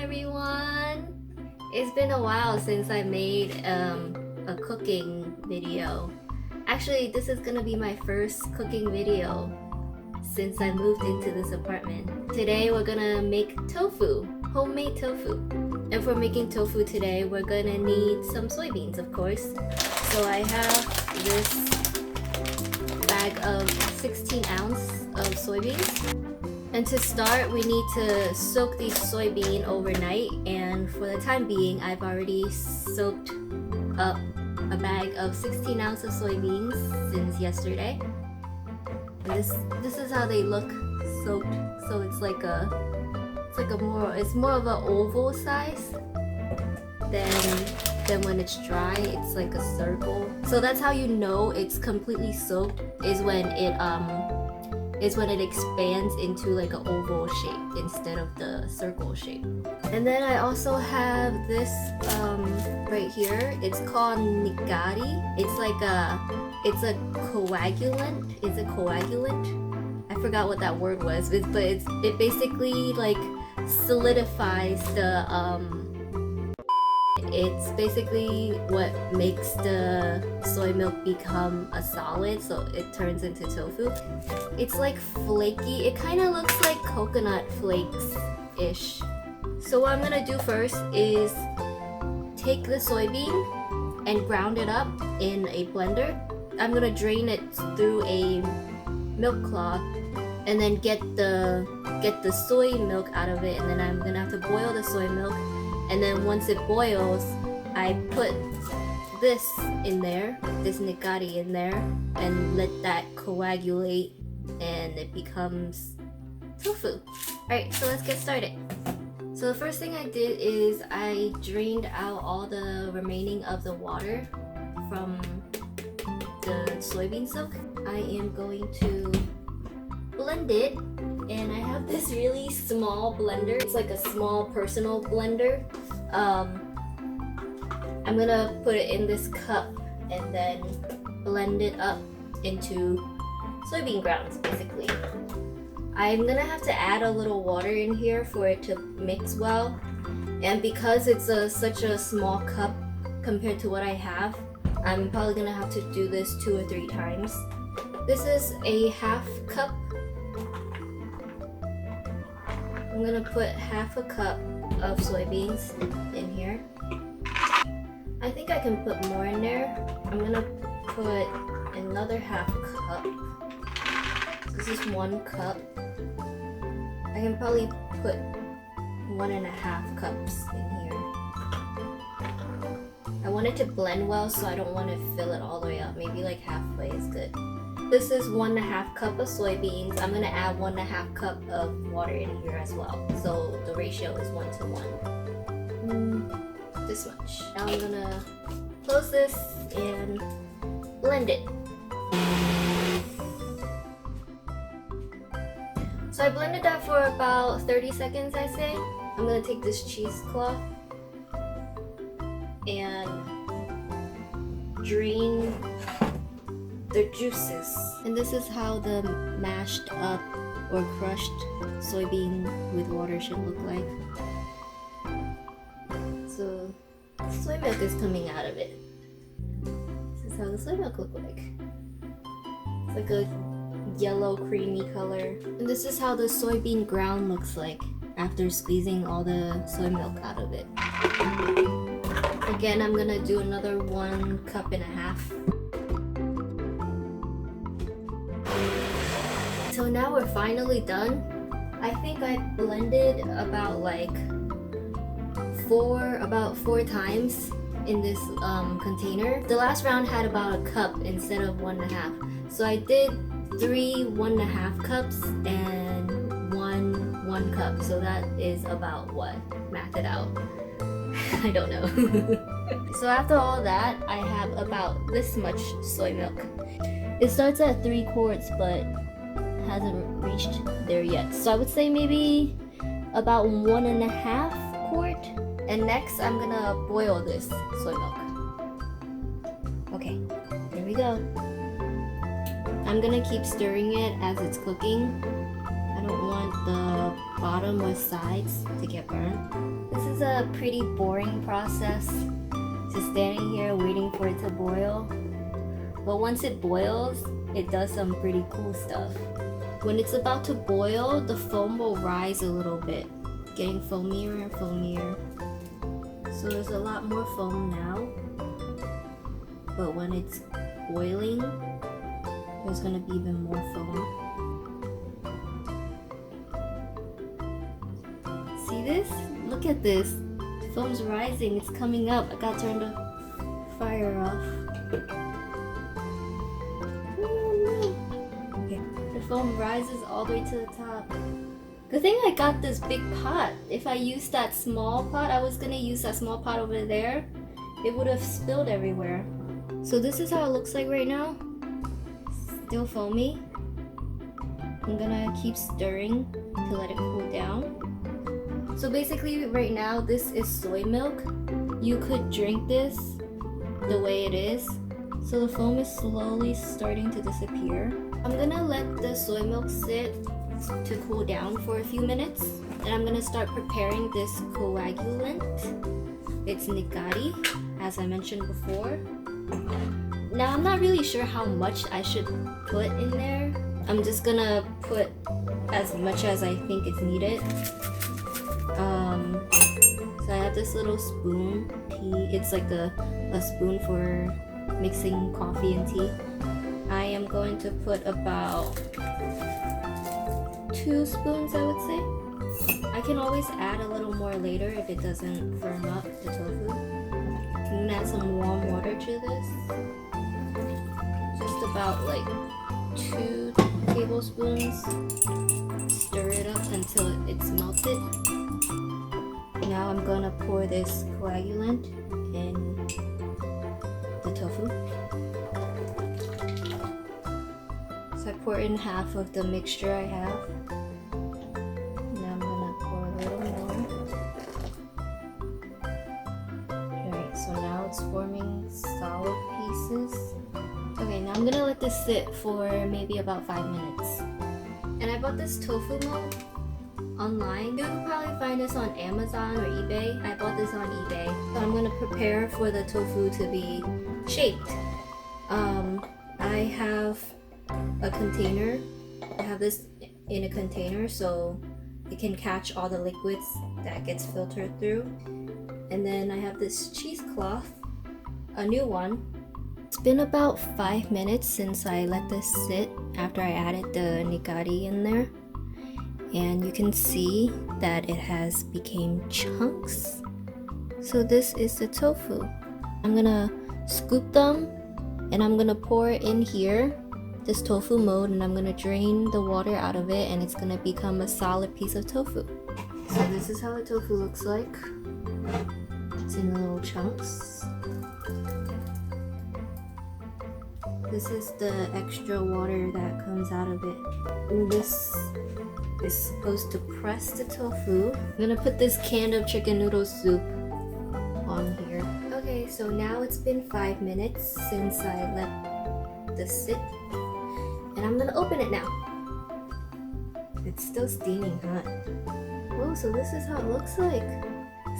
everyone! It's been a while since I made a cooking video. Actually, this is gonna be my first cooking video since I moved into this apartment. Today we're gonna make tofu, homemade tofu. And for making tofu today, we're gonna need some soybeans, of course. So I have this bag of 16 ounce of soybeans. And to start, we need to soak these soybeans overnight, and for the time being, I've already soaked up a bag of 16 ounces of soybeans since yesterday. And this is how they look soaked. So it's more of an oval size than when it's dry. It's like a circle. So that's how you know it's completely soaked, is when it expands into like an oval shape instead of the circle shape. And then I also have this right here. It's called nigari. It's a coagulant. It's a coagulant. I forgot what that word was, but it basically like solidifies the it's basically what makes the soy milk become a solid, so it turns into tofu. It's like flaky. It kind of looks like coconut flakes-ish. So what I'm gonna do first is take the soybean and ground it up in a blender. I'm gonna drain it through a milk cloth and then get the soy milk out of it, and then I'm gonna have to boil the soy milk. And then once it boils, I put this in there, this nigari in there, and let that coagulate, and it becomes tofu. Alright, so let's get started. So the first thing I did is I drained out all the remaining of the water from the soybean soak. I am going to blend it. And I have this really small blender. It's like a small personal blender. I'm gonna put it in this cup and then blend it up into soybean grounds, basically. I'm gonna have to add a little water in here for it to mix well. And because it's such a small cup compared to what I have, I'm probably gonna have to do this 2 or 3 times. This is a half cup. I'm gonna put half a cup of soybeans in here. I think I can put more in there. I'm gonna put another half cup. This is 1 cup. I can probably put 1.5 cups in here. I want it to blend well, so I don't want to fill it all the way up. Maybe like halfway is good. This is 1.5 cup of soybeans. I'm gonna add 1.5 cup of water in here as well. So the ratio is 1 to 1. This much. Now I'm gonna close this and blend it. So I blended that for about 30 seconds, I say. I'm gonna take this cheesecloth and drain the juices. And this is how the mashed up or crushed soybean with water should look like. So soy milk is coming out of it. This is how the soy milk looks like. It's like a yellow creamy color. And this is how the soybean ground looks like after squeezing all the soy milk out of it. Again, I'm gonna do another 1.5 cups. So now we're finally done. I think I blended about 4 times in this container. The last round had about a cup instead of 1.5. So I did 3 1.5 cups and 1 cup. So that is about what? Math it out. I don't know. So after all that, I have about this much soy milk. It starts at 3 quarts, but hasn't reached there yet. So I would say maybe about 1.5 quart. And next I'm gonna boil this soy milk. Okay, here we go. I'm gonna keep stirring it as it's cooking. I don't want the bottom or sides to get burned. This is a pretty boring process. Just standing here waiting for it to boil. But once it boils, it does some pretty cool stuff. When it's about to boil, the foam will rise a little bit, getting foamier and foamier. So there's a lot more foam now. But when it's boiling, there's gonna be even more foam. See this? Look at this. The foam's rising, it's coming up. I gotta turn the fire off. Okay. The foam rises all the way to the top. Good thing I got this big pot. If I used that small pot, I was gonna use that small pot over there, it would have spilled everywhere. So this is how it looks like right now. Still foamy. I'm gonna keep stirring to let it cool down. So basically right now this is soy milk. You could drink this the way it is. So the foam is slowly starting to disappear. I'm gonna let the soy milk sit to cool down for a few minutes. And I'm gonna start preparing this coagulant. It's nigari, as I mentioned before. Now I'm not really sure how much I should put in there. I'm just gonna put as much as I think is needed. So I have this little spoon, tea. It's like a spoon for mixing coffee and tea. I am going to put about 2 spoons, I would say. I can always add a little more later if it doesn't firm up the tofu. I'm gonna add some warm water to this. Just about like 2 tablespoons. Stir it up until it's melted. Now I'm gonna pour this coagulant in the tofu. So I pour in half of the mixture I have. Now I'm gonna pour a little more. Alright, so now it's forming solid pieces. Okay, now I'm gonna let this sit for maybe about 5 minutes. And I bought this tofu mold online. You can probably find this on Amazon or eBay. I bought this on eBay. So I'm gonna prepare for the tofu to be shaped. I have a container. I have this in a container so it can catch all the liquids that gets filtered through. And then I have this cheesecloth, a new one. It's been about 5 minutes since I let this sit after I added the nigari in there. And you can see that it has become chunks. So this is the tofu. I'm gonna scoop them and I'm gonna pour in here this tofu mold, and I'm gonna drain the water out of it, and it's gonna become a solid piece of tofu. So this is how the tofu looks like. It's in little chunks. This is the extra water that comes out of it. And this is supposed to press the tofu. I'm gonna put this can of chicken noodle soup on here. Okay, so now it's been 5 minutes since I let this sit. And I'm gonna open it now. It's still steaming hot. Oh, so this is how it looks like.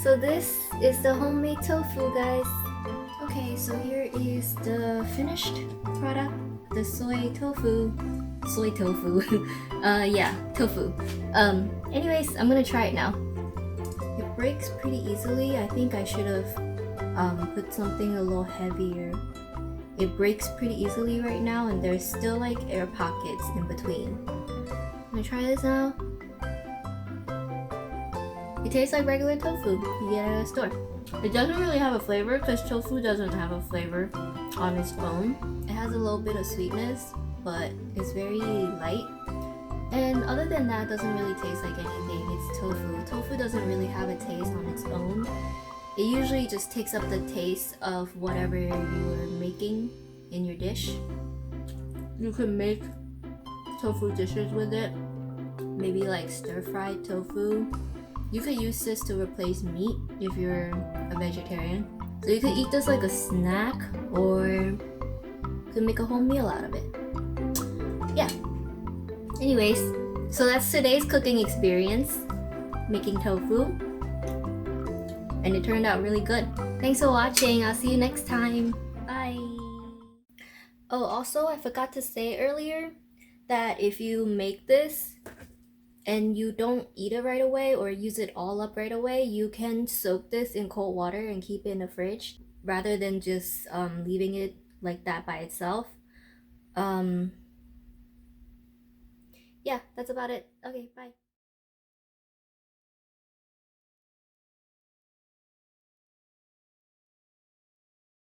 So this is the homemade tofu, guys. Okay, so here is the finished product, the soy tofu. Soy tofu. Yeah, tofu. Anyways, I'm gonna try it now. It breaks pretty easily. I think I should have put something a little heavier. It breaks pretty easily right now, and there's still like air pockets in between. I'm gonna try this now. It tastes like regular tofu you get at a store. It doesn't really have a flavor because tofu doesn't have a flavor on its own. It has a little bit of sweetness, but it's very light. And other than that, it doesn't really taste like anything. It's tofu. Tofu doesn't really have a taste on its own. It usually just takes up the taste of whatever you're making in your dish. You can make tofu dishes with it. Maybe like stir-fried tofu. You could use this to replace meat if you're a vegetarian. So you could eat this like a snack, or you could make a whole meal out of it. Yeah. Anyways, so that's today's cooking experience. making tofu, and it turned out really good. Thanks for watching. I'll see you next time. Bye. Oh, also, I forgot to say earlier that if you make this and you don't eat it right away or use it all up right away, you can soak this in cold water and keep it in the fridge rather than just leaving it like that by itself. Yeah, that's about it. Okay, bye.